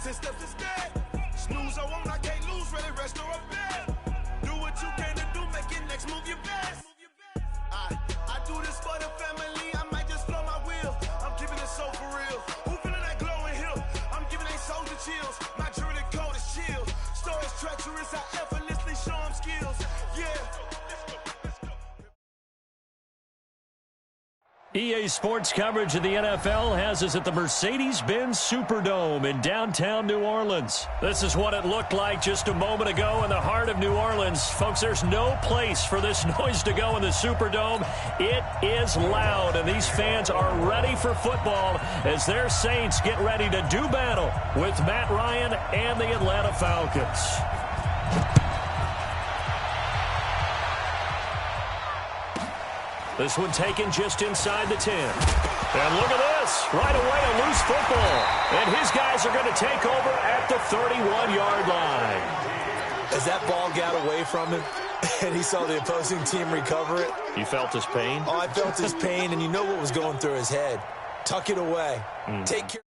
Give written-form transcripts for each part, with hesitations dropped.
10 steps instead. Snooze, I won't, I can't lose, really rest or a bed. Do what you can to do, make your next move your best. I do this for the family, I might just flow my wheel. I'm keeping it so for real. Who feeling that glowing hill? I'm giving they soldier chills. My journey cold is chill. Stories treacherous, I effortlessly show them skills. Yeah. EA Sports coverage of the NFL has us at the Mercedes-Benz Superdome in downtown New Orleans. This is what it looked like just a moment ago in the heart of New Orleans. Folks, there's no place for this noise to go in the Superdome. It is loud, and these fans are ready for football as their Saints get ready to do battle with Matt Ryan and the Atlanta Falcons. This one taken just inside the 10. And look at this. Right away, a loose football. And his guys are going to take over at the 31-yard line. As that ball got away from him and he saw the opposing team recover it. You felt his pain? Oh, I felt his pain, and you know what was going through his head. Tuck it away. Take care.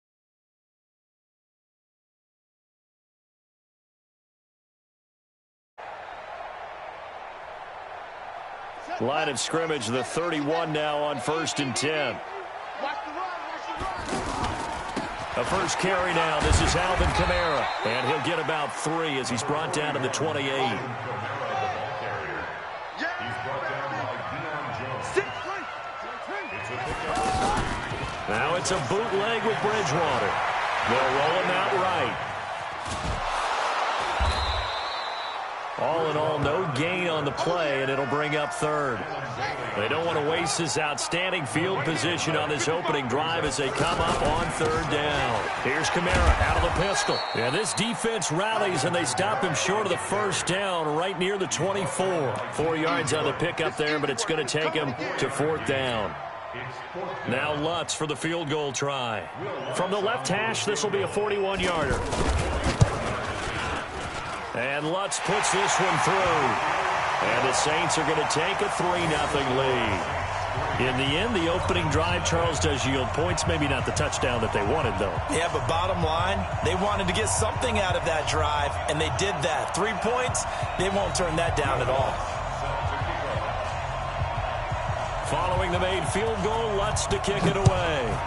Line of scrimmage, the 31 now on 1st and 10. A first carry now. This is Alvin Kamara. And he'll get about 3 as he's brought down to the 28. Now it's a bootleg with Bridgewater. They'll roll him out right. All in all, no gain on the play, and it'll bring up 3rd. They don't want to waste this outstanding field position on this opening drive as they come up on 3rd down. Here's Kamara out of the pistol. Yeah, this defense rallies, and they stop him short of the 1st down right near the 24. 4 yards on the pickup there, but it's going to take him to 4th down. Now Lutz for the field goal try. From the left hash, this will be a 41-yarder. And Lutz puts this one through. And the Saints are going to take a 3-0 lead. In the end, the opening drive, Charles, does yield points. Maybe not the touchdown that they wanted, though. Yeah, but bottom line, they wanted to get something out of that drive, and they did that. 3 points, they won't turn that down at all. Following the made field goal, Lutz to kick it away.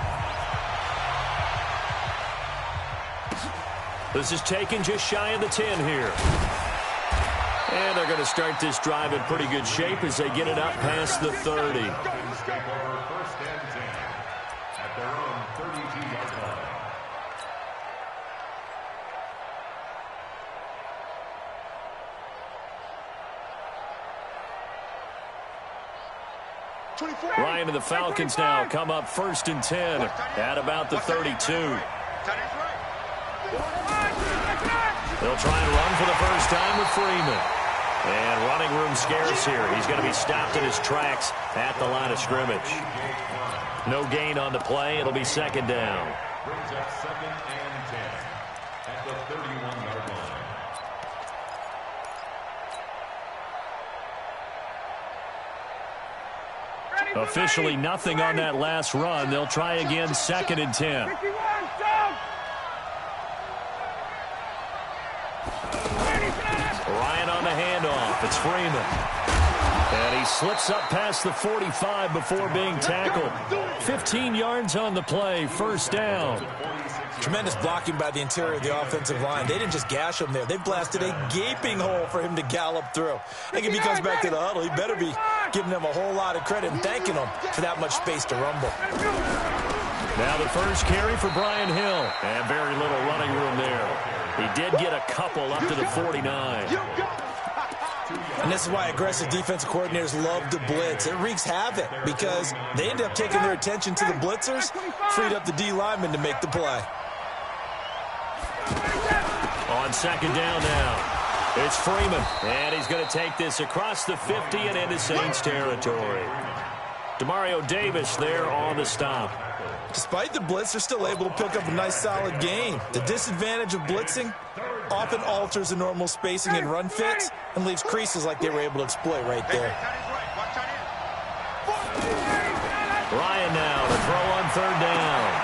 This is taken just shy of the 10 here. And they're going to start this drive in pretty good shape as they get it up past the 30. Ryan and the Falcons now come up 1st and 10 at about the 32. They'll try and run for the first time with Freeman. And running room scarce here. He's going to be stopped in his tracks at the line of scrimmage. No gain on the play. It'll be 2nd down. Brings up 2nd and 10 at the 31-yard line. Officially nothing on that last run. They'll try again 2nd and 10. Ryan on the handoff. It's Freeman. And he slips up past the 45 before being tackled. 15 yards on the play. 1st down. Tremendous blocking by the interior of the offensive line. They didn't just gash him there. They blasted a gaping hole for him to gallop through. I think if he comes back to the huddle, he better be giving them a whole lot of credit and thanking them for that much space to rumble. Now the first carry for Brian Hill. And very little running room there. He did get a couple up to the 49. And this is why aggressive defensive coordinators love to blitz. It wreaks havoc because they end up taking their attention to the blitzers, freed up the D linemen to make the play. On 2nd down now, it's Freeman. And he's going to take this across the 50 and into Saints territory. Demario Davis there on the stop. Despite the blitz, they're still able to pick up a nice solid gain. The disadvantage of blitzing often alters the normal spacing and run fits and leaves creases like they were able to exploit right there. Ryan now to throw on 3rd down.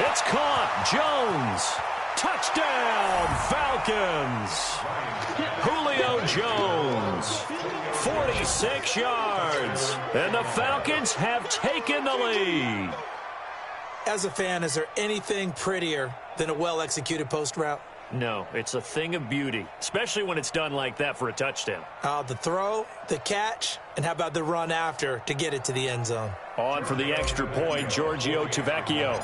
It's caught. Jones Touchdown, Falcons. Julio Jones, 46 yards. And the Falcons have taken the lead. As a fan, is there anything prettier than a well-executed post route? No, it's a thing of beauty, especially when it's done like that for a touchdown. The throw, the catch, and how about the run after to get it to the end zone? On for the extra point, Giorgio Tavecchio.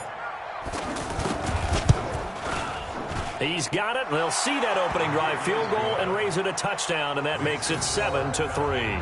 He's got it. They'll see that opening drive field goal and raise it a touchdown, and that makes it 7-3.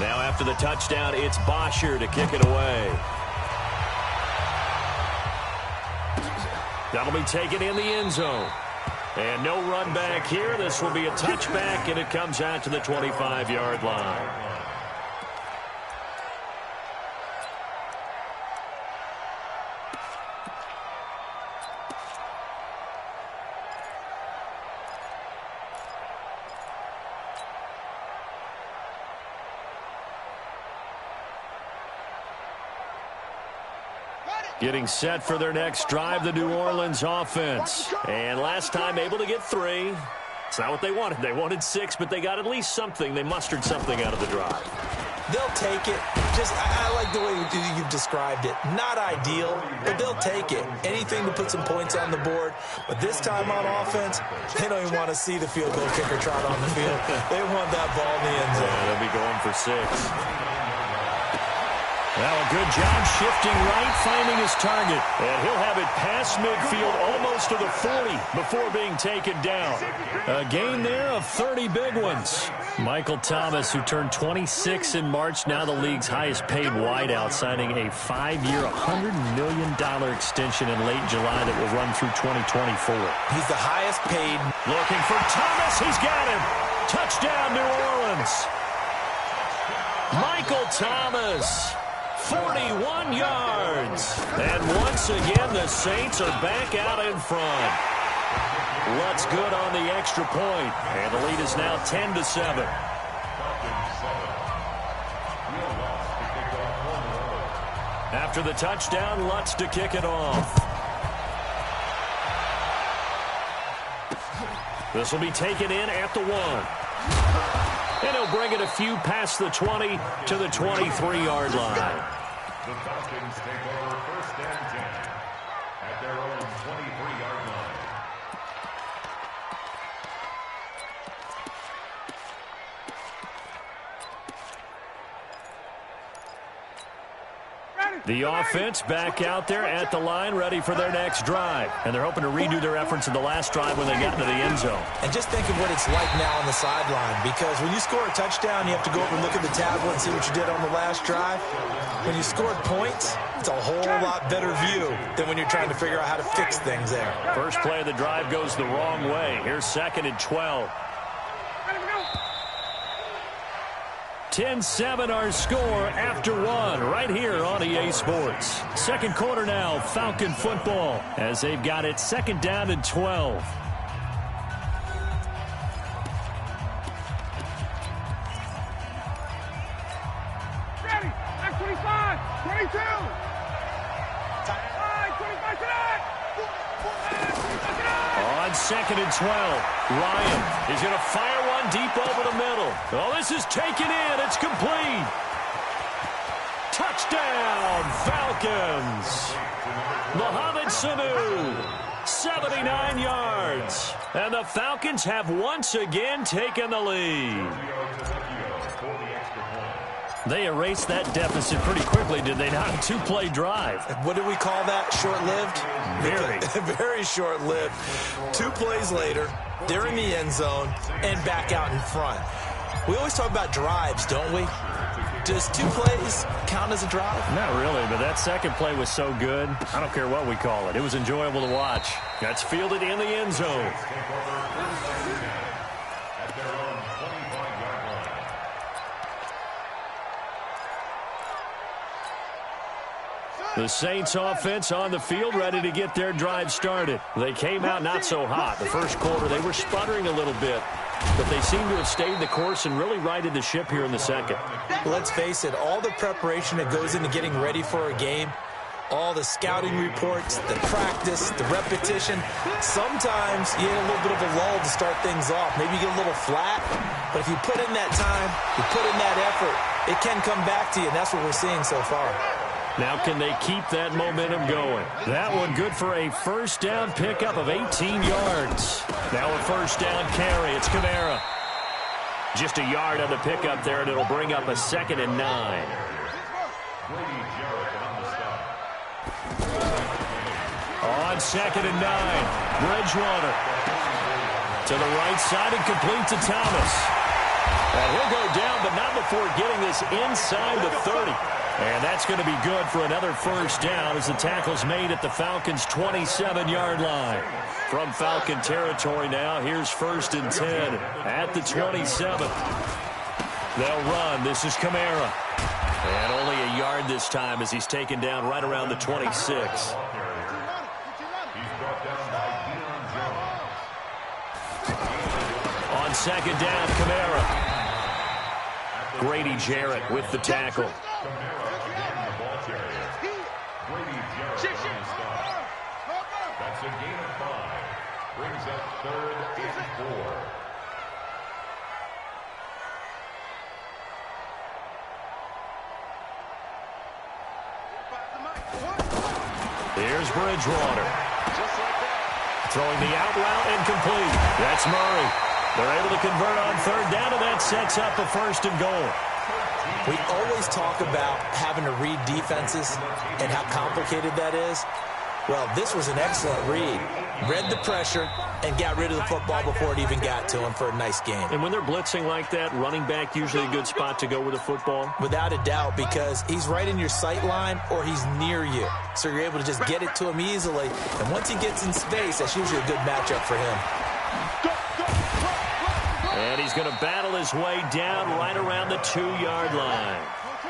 Now after the touchdown, it's Bosher to kick it away. That'll be taken in the end zone. And no run back here. This will be a touchback, and it comes out to the 25-yard line. Getting set for their next drive, the New Orleans offense. And last time able to get 3. It's not what they wanted. They wanted 6, but they got at least something. They mustered something out of the drive. They'll take it. I like the way you've described it. Not ideal, but they'll take it. Anything to put some points on the board. But this time on offense, they don't even want to see the field goal kicker trot on the field. They want that ball in the end zone. Yeah, they'll be going for 6. Well, a good job shifting right, finding his target. And he'll have it past midfield almost to the 40 before being taken down. A gain there of 30 big ones. Michael Thomas, who turned 26 in March, now the league's highest paid wideout, signing a 5-year, $100 million extension in late July that will run through 2024. He's the highest paid. Looking for Thomas. He's got him. Touchdown, New Orleans. Michael Thomas. 41 yards. And once again, the Saints are back out in front. Lutz good on the extra point. And the lead is now 10-7. After the touchdown, Lutz to kick it off. This will be taken in at the 1. And he'll bring it a few past the 20 to the 23-yard line. The Falcons take over 1st and 10 at their own 23-yard line. The offense back out there at the line, ready for their next drive. And they're hoping to redo their efforts in the last drive when they got into the end zone. And just think of what it's like now on the sideline, because when you score a touchdown, you have to go over and look at the tablet and see what you did on the last drive. When you scored points, it's a whole lot better view than when you're trying to figure out how to fix things there. First play of the drive goes the wrong way. Here's 2nd and 12. 10-7 our score after 1 right here on EA Sports. Second quarter now, Falcon football, as they've got it 2nd down and 12. Ready, 25, 22. 25 tonight. On 2nd and 12, Ryan is going to fire one deep over the middle. Oh, this is taken in. It's complete. Touchdown, Falcons. Mohamed Sanu, 79 yards. And the Falcons have once again taken the lead. They erased that deficit pretty quickly, did they not? A 2-play drive. What do we call that? Short-lived? Very. Very short-lived. 2 plays later, they're in the end zone and back out in front. We always talk about drives, don't we? Does 2 plays count as a drive? Not really, but that second play was so good. I don't care what we call it. It was enjoyable to watch. That's fielded in the end zone. The Saints offense on the field, ready to get their drive started. They came out not so hot. The first quarter, they were sputtering a little bit, but they seem to have stayed the course and really righted the ship here in the second. Well, let's face it, all the preparation that goes into getting ready for a game, all the scouting reports, the practice, the repetition, sometimes you get a little bit of a lull to start things off. Maybe you get a little flat, but if you put in that time, you put in that effort, it can come back to you, and that's what we're seeing so far. Now can they keep that momentum going? That one good for a first down pickup of 18 yards. Now a first down carry. It's Kamara. Just a yard on the pickup there, and it'll bring up a 2nd and 9. On 2nd and 9, Bridgewater to the right side and complete to Thomas. And he'll go down, but not before getting this inside the 30. And that's going to be good for another first down as the tackle's made at the Falcons' 27-yard line. From Falcon territory now, here's 1st and 10 at the 27. They'll run. This is Kamara. And only a yard this time as he's taken down right around the 26. On 2nd down, Kamara. Grady Jarrett with the tackle. That's a gain of 5. Brings up 3rd and 4. Here's Bridgewater. Throwing the out route and complete. That's Murray. They're able to convert on 3rd down, and that sets up a 1st and goal. We always talk about having to read defenses and how complicated that is. Well, this was an excellent read. Read the pressure and got rid of the football before it even got to him for a nice game. And when they're blitzing like that, running back usually a good spot to go with the football? Without a doubt, because he's right in your sight line or he's near you. So you're able to just get it to him easily. And once he gets in space, that's usually a good matchup for him. And he's going to battle his way down right around the 2-yard line.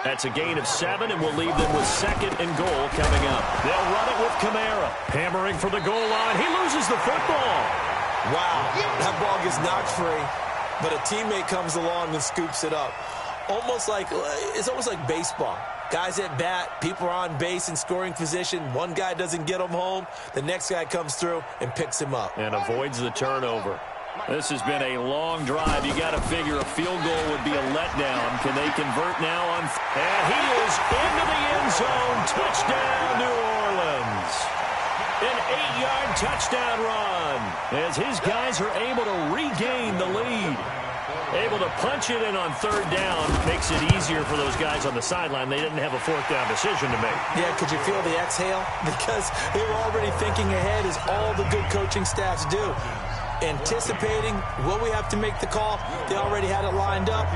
That's a gain of 7, and we'll leave them with 2nd and goal coming up. They'll run it with Kamara. Hammering for the goal line. He loses the football. Wow, that ball gets knocked free, but a teammate comes along and scoops it up. It's almost like baseball. Guys at bat, people are on base in scoring position. One guy doesn't get him home. The next guy comes through and picks him up. And avoids the turnover. This has been a long drive. You got to figure a field goal would be a letdown. Can they convert now on? And he is into the end zone. Touchdown, New Orleans. An 8-yard touchdown run as his guys are able to regain the lead. Able to punch it in on 3rd down. Makes it easier for those guys on the sideline. They didn't have a 4th down decision to make. Yeah, could you feel the exhale? Because they were already thinking ahead, as all the good coaching staffs do. Anticipating, will we have to make the call? They already had it lined up.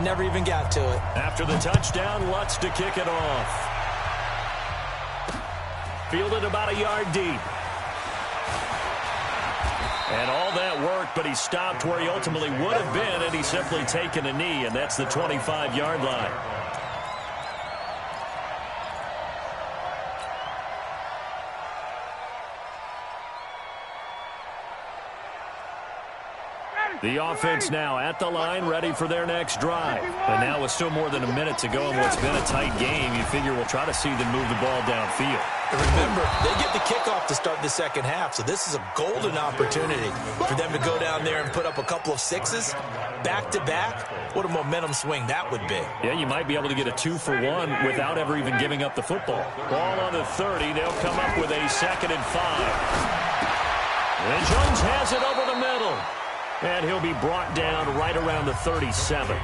Never even got to it. After the touchdown, Lutz to kick it off. Fielded about a yard deep. And all that worked, but he stopped where he ultimately would have been, and he's simply taken a knee, and that's the 25-yard line. The offense now at the line, ready for their next drive. And now with still more than a minute to go in what's been a tight game, you figure we'll try to see them move the ball downfield. And remember, they get the kickoff to start the second half, so this is a golden opportunity for them to go down there and put up a couple of 6s back-to-back. What a momentum swing that would be. Yeah, you might be able to get a 2-for-1 without ever even giving up the football. Ball on the 30. They'll come up with a 2nd and 5. And Jones has it over the middle. And he'll be brought down right around the 37.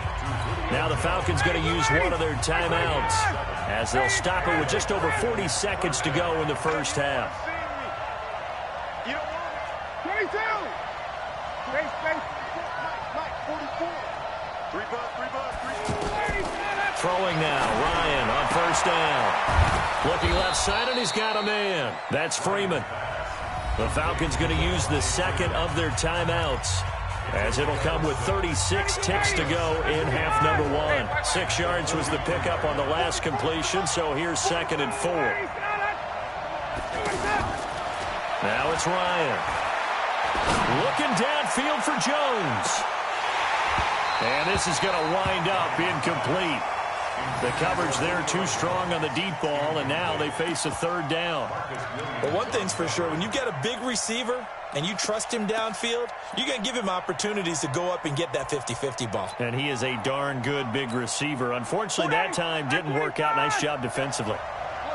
Now the Falcons going to use one of their timeouts as they'll stop it with just over 40 seconds to go in the first half. 22. Throwing now, Ryan on 1st down. Looking left side, and he's got a man. That's Freeman. The Falcons going to use the 2nd of their timeouts, as it'll come with 36 ticks to go in half number 1. 6 yards was the pickup on the last completion, so here's 2nd and 4. Now it's Ryan. Looking downfield for Jones. And this is going to wind up incomplete. The coverage there too strong on the deep ball, and now they face a third down. Well, one thing's for sure, when you get a big receiver and you trust him downfield, you're going to give him opportunities to go up and get that 50-50 ball. And he is a darn good big receiver. Unfortunately, that time didn't work out. Nice job defensively.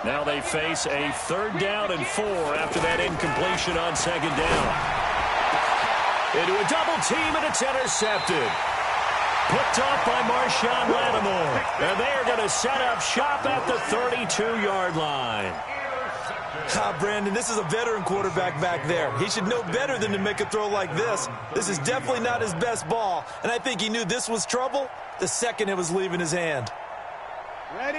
Now they face a third down and 4 after that incompletion on second down. Into a double team, and it's intercepted. Picked off by Marshawn Lattimore. And they are going to set up shop at the 32-yard line. Brandon, this is a veteran quarterback back there. He should know better than to make a throw like this. This is definitely not his best ball, and I think he knew this was trouble the second it was leaving his hand.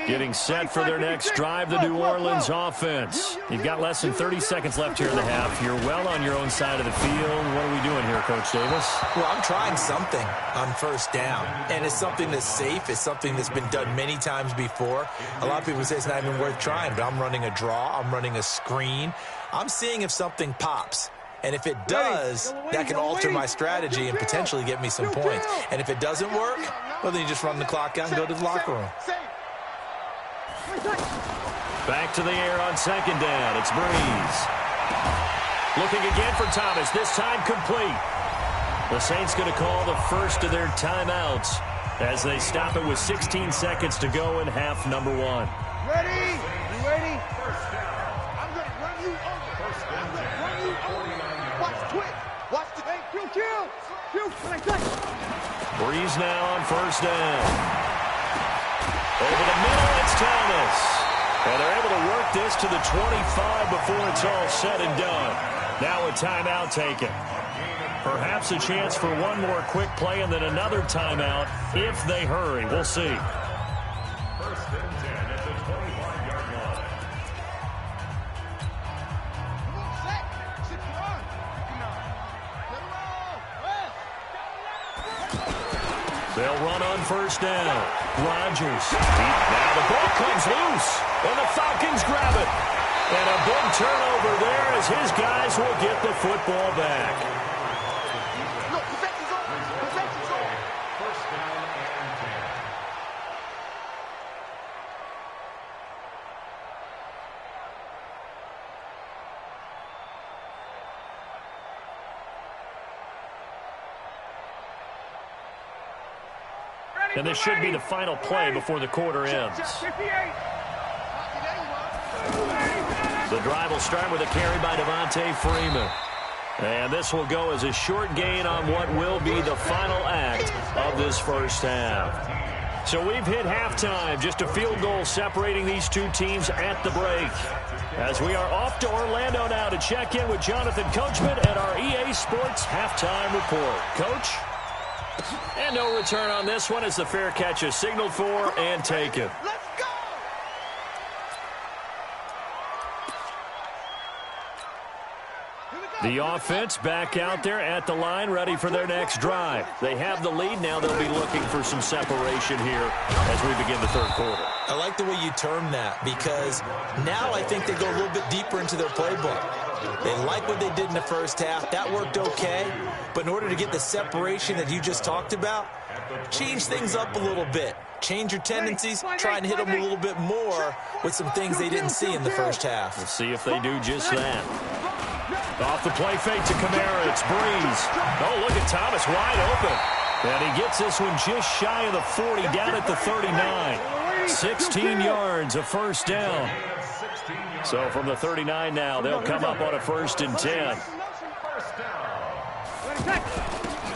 Getting set for their next drive, the New Orleans offense. You've got less than 30 seconds left here in the half. You're well on your own side of the field. What are we doing here, Coach Davis? Well, I'm trying something on first down, and it's something that's safe. It's something that's been done many times before. A lot of people say it's not even worth trying, but I'm running a draw. I'm running a screen. I'm seeing if something pops. And if it does, that can alter my strategy and potentially get me some points. And if it doesn't work, well, then you just run the clock out and go to the locker room. Back to the air on second down. It's Breeze. Looking again for Thomas. This time complete. The Saints going to call the first of their timeouts as they stop it with 16 seconds to go in half number 1. Ready? You ready? I'm going to run you over. I'm going to run you over. Watch quick. Watch the hey, kill. Breeze now on first down. Over the middle, it's Thomas. And they're able to work this to the 25 before it's all said and done. Now a timeout taken. Perhaps a chance for one more quick play and then another timeout if they hurry. We'll see. First and 10 at the 25-yard line. They'll run on first down. Rodgers. Now the ball comes loose, and the Falcons grab it. And a big turnover there as his guys will get the football back. First down and 10. And this should be the final play before the quarter ends. The drive will start with a carry by Devontae Freeman. And this will go as a short gain on what will be the final act of this first half. So we've hit halftime, just a field goal separating these two teams at the break. As we are off to Orlando now to check in with Jonathan Coachman at our EA Sports Halftime Report. Coach? And no return on this one as the fair catch is signaled for and taken. The offense back out there at the line, ready for their next drive. They have the lead. Now they'll be looking for some separation here as we begin the third quarter. I like the way you term that because now I think they go a little bit deeper into their playbook. They like what they did in the first half. That worked okay. But in order to get the separation that you just talked about, change things up a little bit. Change your tendencies, try and hit them a little bit more with some things they didn't see in the first half. We'll see if they do just that. Off the play fake to Kamara, it's Breeze. Oh, look at Thomas wide open. And he gets this one just shy of the 40, down at the 39. 16 yards, a first down. So from the 39 now, they'll come up on a 1st and 10.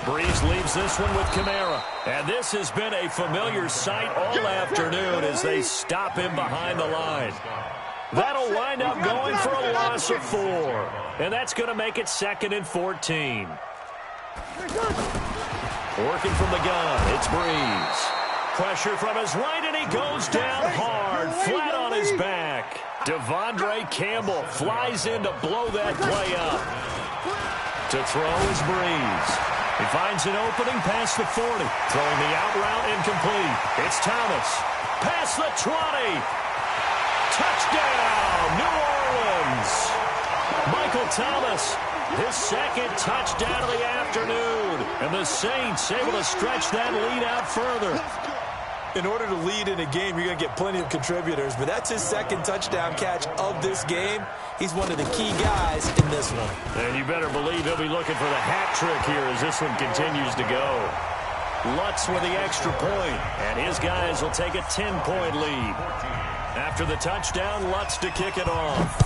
Breeze leaves this one with Kamara. And this has been a familiar sight all afternoon as they stop him behind the line. That'll wind up going for a loss of 4. And that's going to make it 2nd and 14. Working from the gun, it's Breeze. Pressure from his right, and he goes down hard, flat on his back. Devondre Campbell flies in to blow that play up. To throw is Breeze. He finds an opening past the 40. Throwing the out route incomplete. It's Thomas. Past the 20. Touchdown, New Orleans. Michael Thomas, his second touchdown of the afternoon. And the Saints able to stretch that lead out further. In order to lead in a game, you're going to get plenty of contributors, but that's his second touchdown catch of this game. He's one of the key guys in this one. And you better believe he'll be looking for the hat trick here as this one continues to go. Lutz with the extra point, and his guys will take a 10-point lead. After the touchdown, Lutz to kick it off.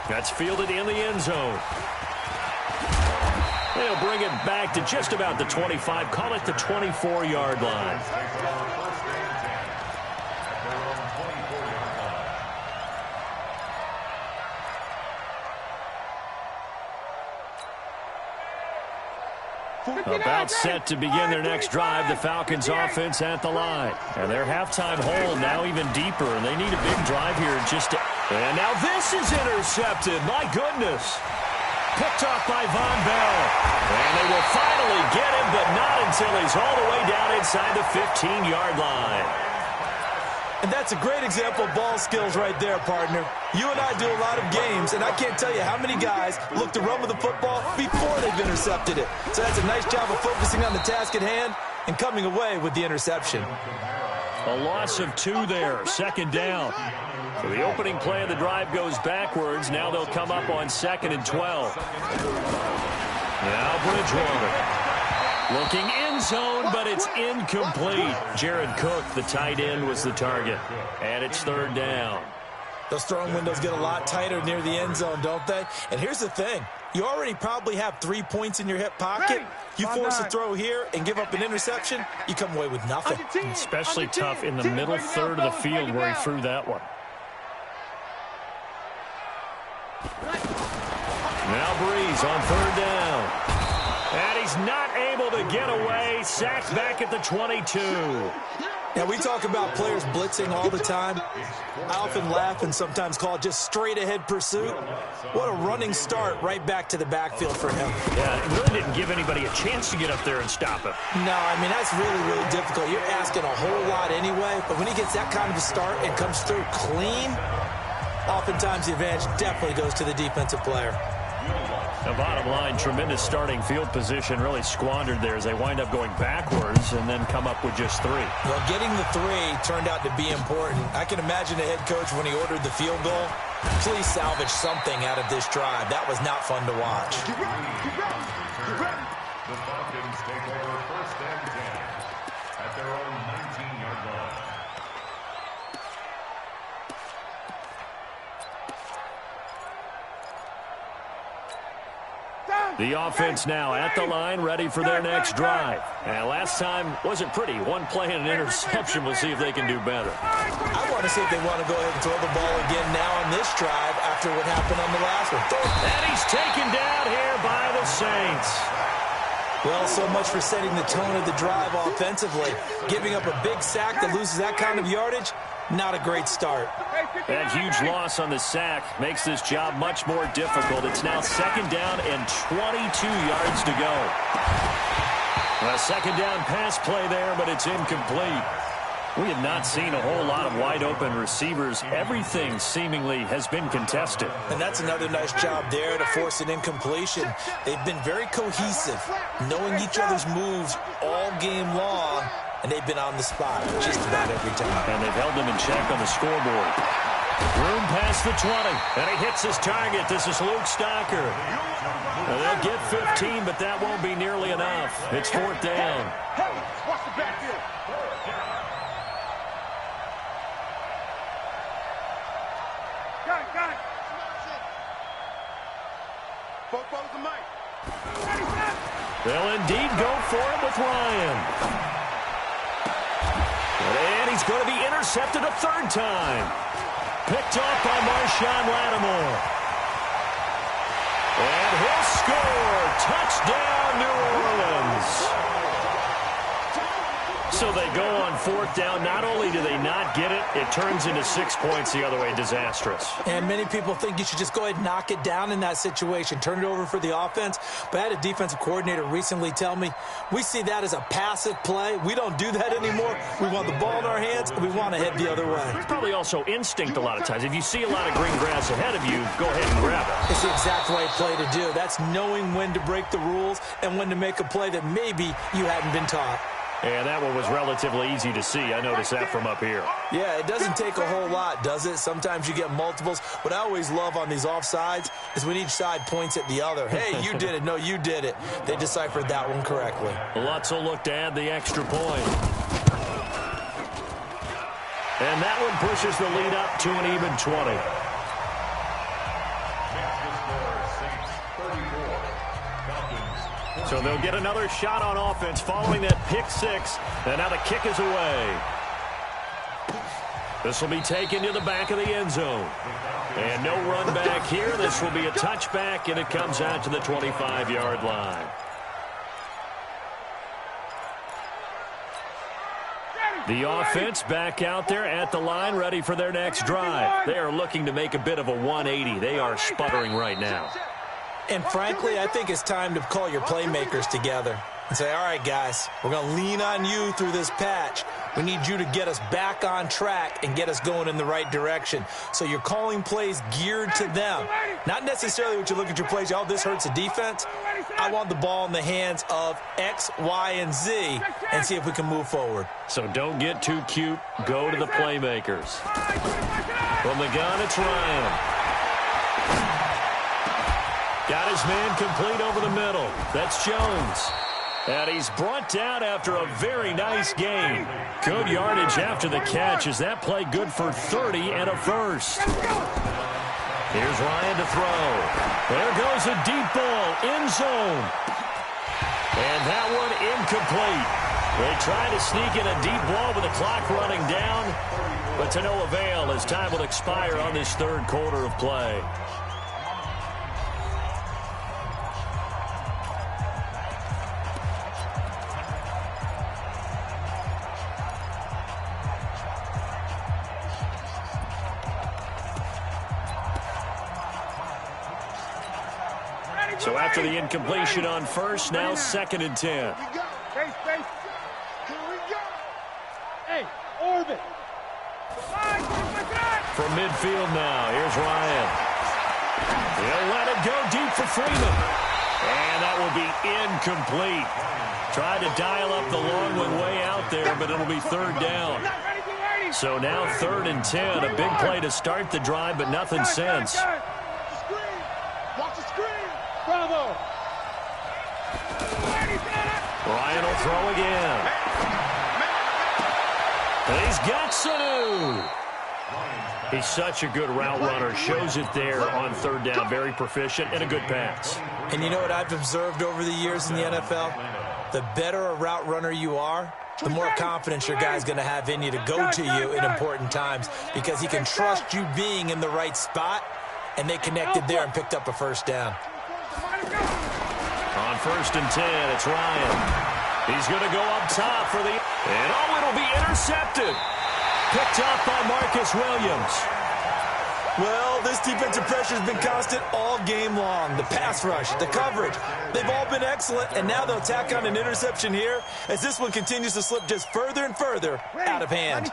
That's fielded in the end zone. They'll bring it back to just about the 25. Call it the 24-yard line. About set to begin their next drive, the Falcons offense at the line. And their halftime hole now even deeper, and they need a big drive here just to... And now this is intercepted. My goodness. Picked off by Von Bell. And they will finally get him, but not until he's all the way down inside the 15-yard line. And that's a great example of ball skills right there, partner. You and I do a lot of games, and I can't tell you how many guys look to run with the football before they've intercepted it. So that's a nice job of focusing on the task at hand and coming away with the interception. A loss of 2 there, second down. So the opening play of the drive goes backwards. Now they'll come up on 2nd and 12. Now Bridgewater. Looking end zone, but it's incomplete. Jared Cook, the tight end, was the target. And it's 3rd down. Those throwing windows get a lot tighter near the end zone, don't they? And here's the thing. You already probably have 3 points in your hip pocket. You force a throw here and give up an interception, you come away with nothing. Especially tough in the middle third of the field where he threw that one. Now Breeze on 3rd down. And he's not able to get away. Sacked back at the 22. Now, we talk about players blitzing all the time. I often laugh and sometimes call it just straight-ahead pursuit. What a running start right back to the backfield for him. Yeah, it really didn't give anybody a chance to get up there and stop him. No, I mean, that's really, really difficult. You're asking a whole lot anyway, but when he gets that kind of a start and comes through clean, oftentimes the advantage definitely goes to the defensive player. The bottom line, tremendous starting field position really squandered there as they wind up going backwards and then come up with just 3. Well, getting the 3 turned out to be important. I can imagine the head coach when he ordered the field goal. Please salvage something out of this drive. That was not fun to watch. The Falcons take over 1st and 10 at their own 19-yard line. The offense now at the line, ready for their next drive. And last time wasn't pretty. 1 play and an interception. We'll see if they can do better. I want to see if they want to go ahead and throw the ball again now on this drive after what happened on the last one. And he's taken down here by the Saints. Well, so much for setting the tone of the drive offensively. Giving up a big sack that loses that kind of yardage, not a great start. That huge loss on the sack makes this job much more difficult. It's now 2nd down and 22 yards to go. A 2nd down pass play there, but it's incomplete. We have not seen a whole lot of wide-open receivers. Everything seemingly has been contested. And that's another nice job there to force an incompletion. They've been very cohesive, knowing each other's moves all game long, and they've been on the spot just about every time. And they've held them in check on the scoreboard. Room past the 20, and he hits his target. This is Luke Stocker. And they'll get 15, but that won't be nearly enough. It's 4th down. Watch the backfield. Got it. Both the mic. They'll indeed go for it with Ryan. And he's going to be intercepted a 3rd time. Picked off by Marshawn Lattimore. And he'll score. Touchdown, New Orleans. So they go on 4th down. Not only do they not get it, it turns into 6 points the other way. Disastrous. And many people think you should just go ahead and knock it down in that situation. Turn it over for the offense. But I had a defensive coordinator recently tell me, we see that as a passive play. We don't do that anymore. We want the ball in our hands, and we want to head the other way. It's probably also instinct a lot of times. If you see a lot of green grass ahead of you, go ahead and grab it. It's the exact right play to do. That's knowing when to break the rules and when to make a play that maybe you hadn't been taught. And that one was relatively easy to see. I noticed that from up here. Yeah, it doesn't take a whole lot, does it? Sometimes you get multiples. What I always love on these offsides is when each side points at the other. Hey, you did it. No, you did it. They deciphered that one correctly. Lutz will look to add the extra point. And that one pushes the lead up to an even 20. So they'll get another shot on offense following that pick 6. And now the kick is away. This will be taken to the back of the end zone. And no run back here. This will be a touchback, and it comes out to the 25-yard line. The offense back out there at the line, ready for their next drive. They are looking to make a bit of a 180. They are sputtering right now. And frankly, I think it's time to call your playmakers together and say, all right, guys, we're going to lean on you through this patch. We need you to get us back on track and get us going in the right direction. So you're calling plays geared to them. Not necessarily what you look at your plays, oh, this hurts the defense. I want the ball in the hands of X, Y, and Z and see if we can move forward. So don't get too cute. Go to the playmakers. From the gun, it's Ryan. Got his man complete over the middle. That's Jones. And he's brought down after a very nice game. Good yardage after the catch. Is that play good for 30 and a first? Here's Ryan to throw. There goes a deep ball, end zone. And that one incomplete. They try to sneak in a deep ball with the clock running down, but to no avail as time will expire on this third quarter of play. So after the incompletion on first, now 2nd and 10. Here we go. Hey, orbit. From midfield now, here's Ryan. He'll let it go deep for Freeman. And that will be incomplete. Tried to dial up the long one way out there, but it'll be 3rd down. So now 3rd and 10. A big play to start the drive, but nothing since. Watch the screen. Bravo. Ryan will throw again. And he's got Sanu. He's such a good route runner. Shows it there on 3rd down. Very proficient and a good pass. And you know what I've observed over the years in the NFL? The better a route runner you are, the more confidence your guy's going to have in you to go to you in important times because he can trust you being in the right spot, and they connected there and picked up a 1st down. On 1st and 10, it's Ryan. He's going to go up top for the... And oh, it'll be intercepted. Picked up by Marcus Williams. Well, this defensive pressure has been constant all game long. The pass rush, the coverage, they've all been excellent, and now they'll tack on an interception here as this one continues to slip just further and further out of hand.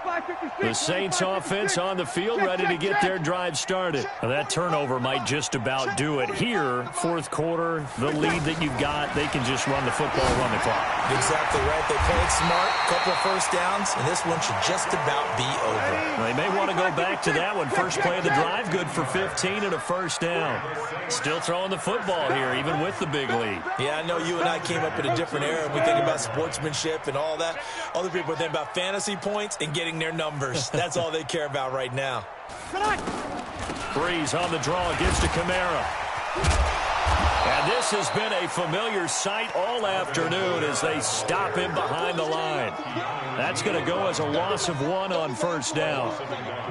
The Saints offense on the field ready to get their drive started. Now, that turnover might just about do it. Here, 4th quarter, the lead that you've got, they can just run the football, run the clock. Exactly right. They played smart, couple of 1st downs, and this one should just about be over. They may want to go back to that one. First play of the drive. Good for 15 and a 1st down. Still throwing the football here, even with the big lead. Yeah, I know you and I came up in a different era. We think about sportsmanship and all that. Other people think about fantasy points and getting their numbers. That's all they care about right now. Breeze on the draw, gives to Kamara. And this has been a familiar sight all afternoon as they stop him behind the line. That's going to go as a loss of 1 on first down.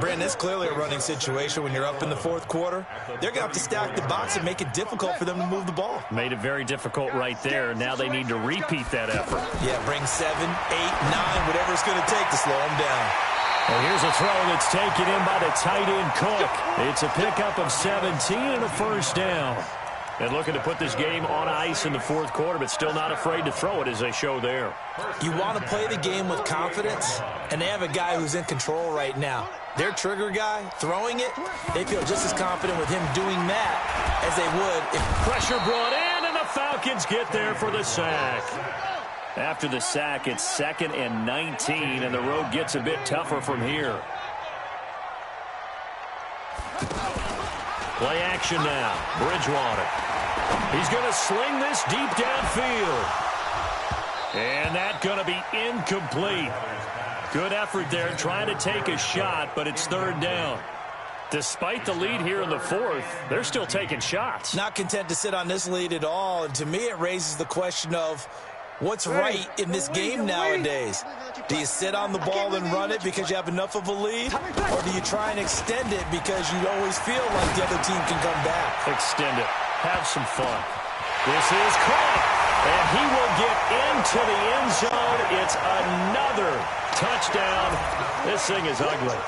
Brandon, it's clearly a running situation when you're up in the fourth quarter. They're going to have to stack the box and make it difficult for them to move the ball. Made it very difficult right there. Now they need to repeat that effort. Yeah, bring 7, 8, 9, whatever it's going to take to slow them down. Well, here's a throw that's taken in by the tight end, Cook. It's a pickup of 17 and a first down. And looking to put this game on ice in the fourth quarter, but still not afraid to throw it as they show there. You want to play the game with confidence, and they have a guy who's in control right now. Their trigger guy, throwing it, they feel just as confident with him doing that as they would if... Pressure brought in, and the Falcons get there for the sack. After the sack, it's 2nd and 19, and the road gets a bit tougher from here. Play action now. Bridgewater. He's going to sling this deep downfield. And that's going to be incomplete. Good effort there trying to take a shot, but it's 3rd down. Despite the lead here in the 4th, they're still taking shots. Not content to sit on this lead at all. And to me, it raises the question of what's right in this game nowadays. Do you sit on the ball and run it because you have enough of a lead? Or do you try and extend it because you always feel like the other team can come back? Extend it. Have some fun. This is caught. And he will get into the end zone. It's another touchdown. This thing is ugly.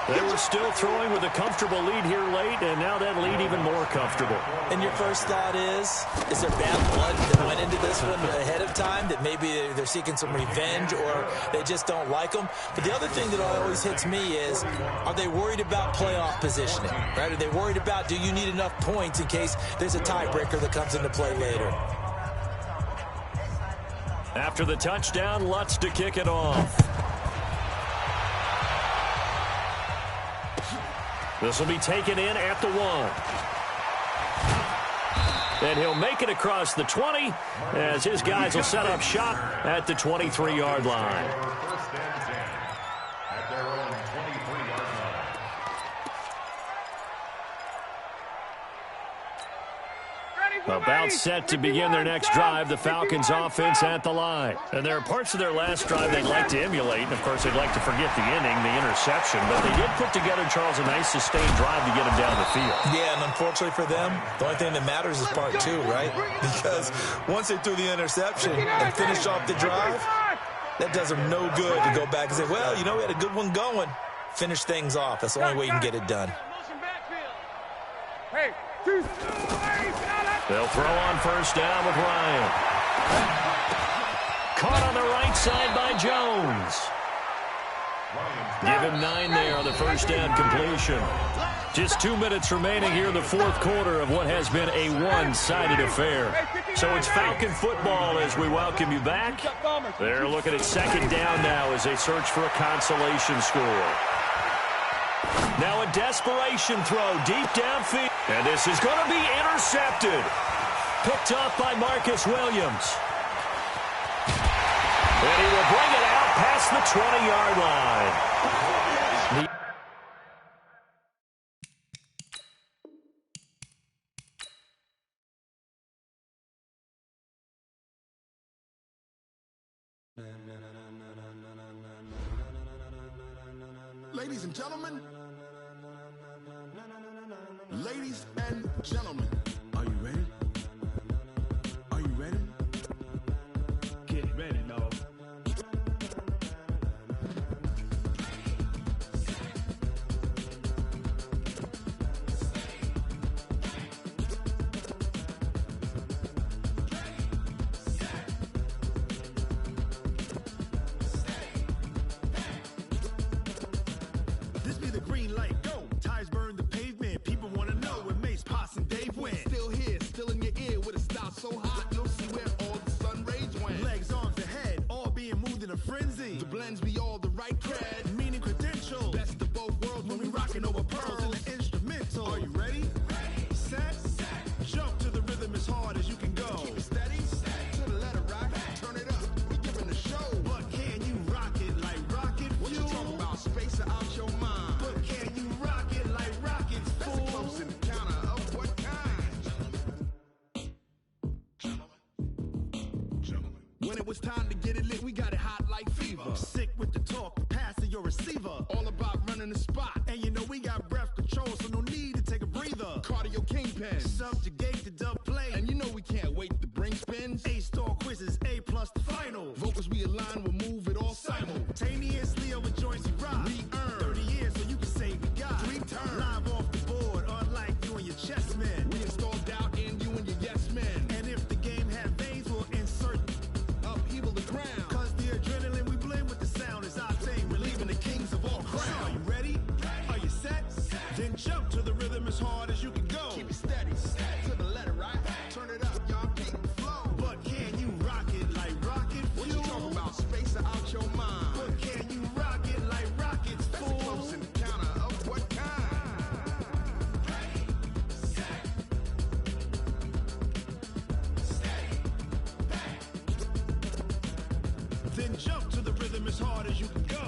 They were still throwing with a comfortable lead here late, and now that lead even more comfortable. And your first thought is there bad blood that went into this one ahead of time, that maybe they're seeking some revenge or they just don't like them? But the other thing that always hits me is, are they worried about playoff positioning? Right? Are they worried about, do you need enough points in case there's a tiebreaker that comes into play later? After the touchdown, Lutz to kick it off. This will be taken in at the 1. And he'll make it across the 20 as his guys will set up shop at the 23-yard line. First and 10 at their own 23-yard line. About set to begin their next drive, the Falcons offense at the line. And there are parts of their last drive they'd like to emulate. And, of course, they'd like to forget the inning, the interception. But they did put together, Charles, a nice sustained drive to get them down the field. Yeah, and unfortunately for them, the only thing that matters is part 2, right? Because once they threw the interception and finished off the drive, that does them no good to go back and say, well, you know, we had a good one going. Finish things off. That's the only way you can get it done. Hey, they'll throw on first down with Ryan. Caught on the right side by Jones. Give him 9 there on the first down completion. Just 2 minutes remaining here in the fourth quarter of what has been a one-sided affair. So it's Falcon football as we welcome you back. They're looking at second down now as they search for a consolation score. Now a desperation throw deep downfield. And this is going to be intercepted. Picked off by Marcus Williams. And he will bring it out past the 20-yard line. Ladies and gentlemen, are you ready? Are you ready? Get ready, dog. This be the green light, go. Tires burn the pavement. People want to know when Mace, Poss, and Dave went. Still here, still When it was time to get it lit, we got it hot like fever. Sick with the talk, passing your receiver. All about running the spot. And you know we got breath control, so no need to take a breather. Cardio kingpin, subjugate the dub play. And you know we can't wait to bring spins. A-star quizzes, A+ the final. Vocals we align, we'll move it all simultaneously over joints we rock. We earn 30 years, so you can say we got 3 turns. Live off the board, unlike you and your chess men. We install doubt in you and your yes men. And if the game had veins, we'll insert upheaval the ground. Cause the adrenaline we blend with the sound is our thing. Relieving the kings of all crowns. So are you ready? Are you set? Then jump to the rhythm as hard as you can go. Keep it steady, to the letter, right? Turn it up, y'all, keep the flow. But can you rock it like rocket fuel? What you talking about? Space out your mind. But can you rock it like rockets, fool? That's a close encounter of what kind? Ready, set, steady, back. Then jump to the rhythm as hard as you can go.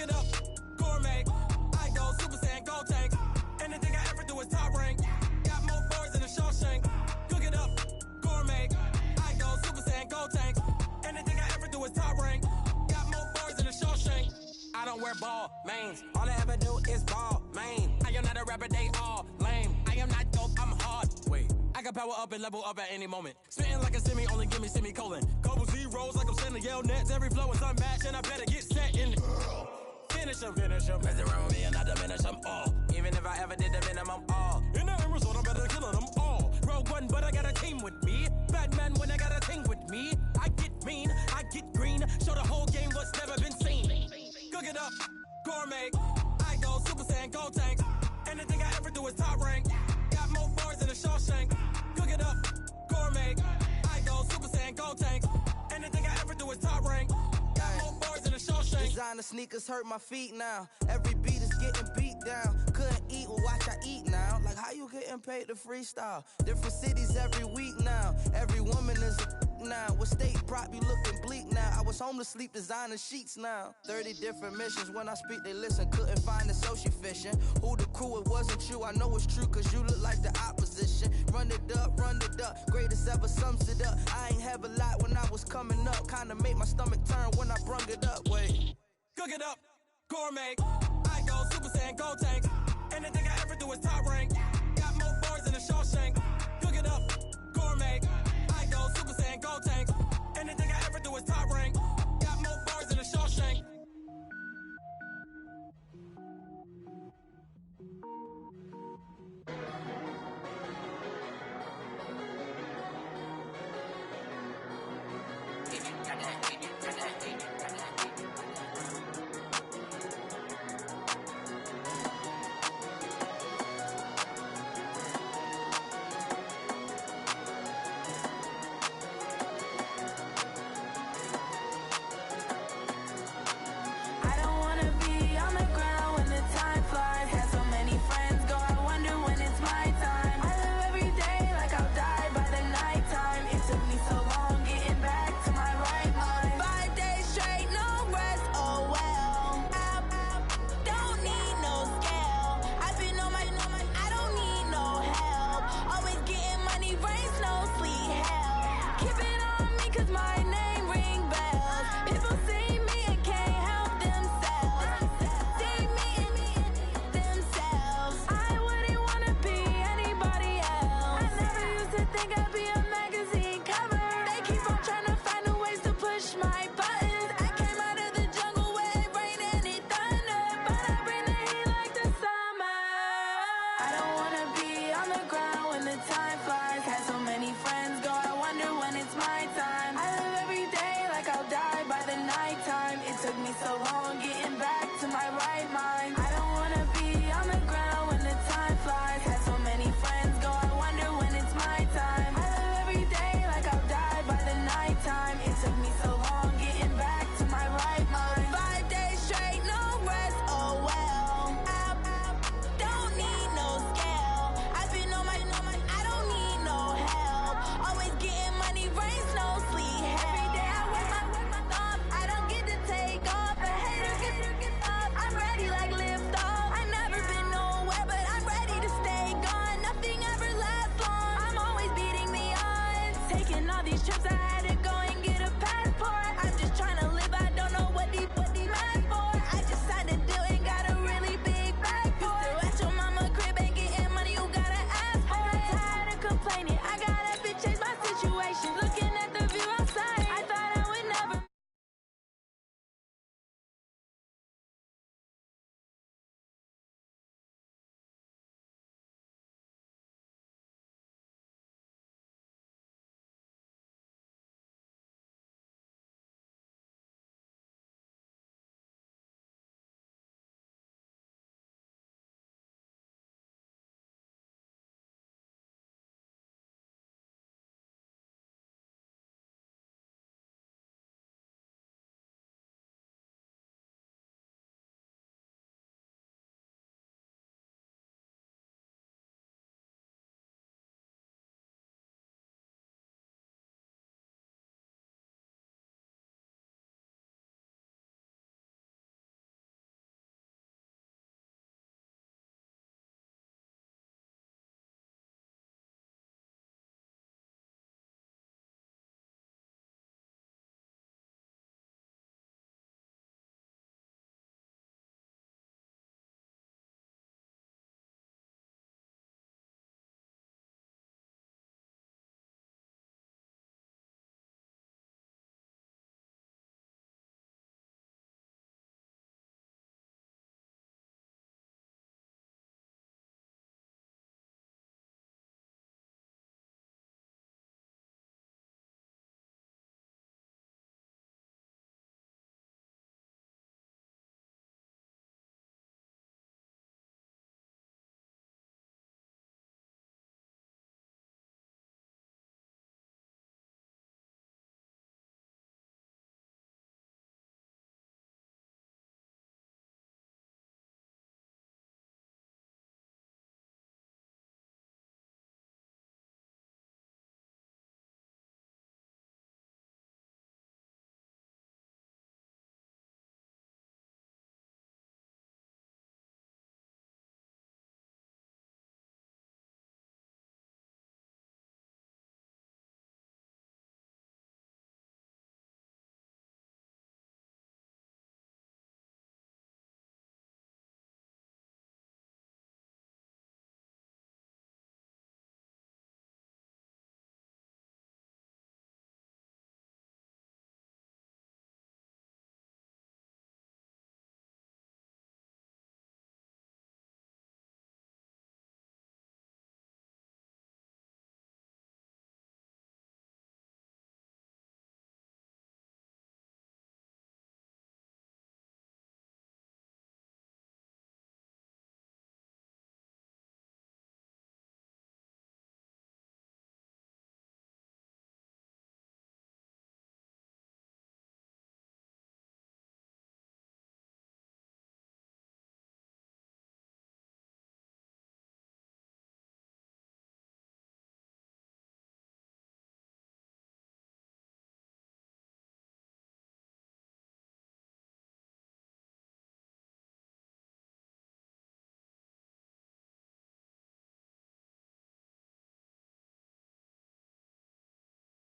it up, gourmet. I go Super Saiyan, gold tank. Anything I ever do is top rank. Got more bars than a Shawshank. Cook it up, gourmet. I go Super Saiyan, gold tank. Anything I ever do is top rank. Got more bars than a Shawshank. I don't wear ball mains. All I ever do is ball main. I am not a rapper, they all lame. I am not dope, I'm hard. Wait, I can power up and level up at any moment. Spitting like a semi, only give me semicolon. Couple zeros like I'm sending yell nets. Every flow is unmatched and I better get set in. Finish them. Mess around with me and I diminish them all. Even if I ever did the minimum all. In the end result, I better kill them all. Rogue One, but I got a team with me. Batman when I got a team with me. I get mean, I get green. Show the whole game what's never been seen. Cook it up, gourmet. I go Super Saiyan, gold tank. Anything I ever do is top rank. Got more bars than a Shawshank. Cook it up, gourmet. I go Super Saiyan, gold tank. Anything I ever do is top rank. Got more bars than a Shawshank. Designer sneakers hurt my feet now. Every beat is getting beat down. Couldn't eat, well watch I eat now. Like how you getting paid to freestyle? Different cities every week now. Every woman is a now. With state prop, you looking bleak now. I was home to sleep, designer sheets now. 30 different missions. When I speak, they listen. Couldn't find it, so she fishing. Who the crew, it wasn't you. I know it's true, cause you look like the opposition. Run it up, greatest ever sums it up. I ain't have a lot when I was coming up. Kinda made my stomach turn when I brung it up. Wait. Cook it up, gourmet. I go Super Saiyan, gold tank. Anything I ever do is top rank.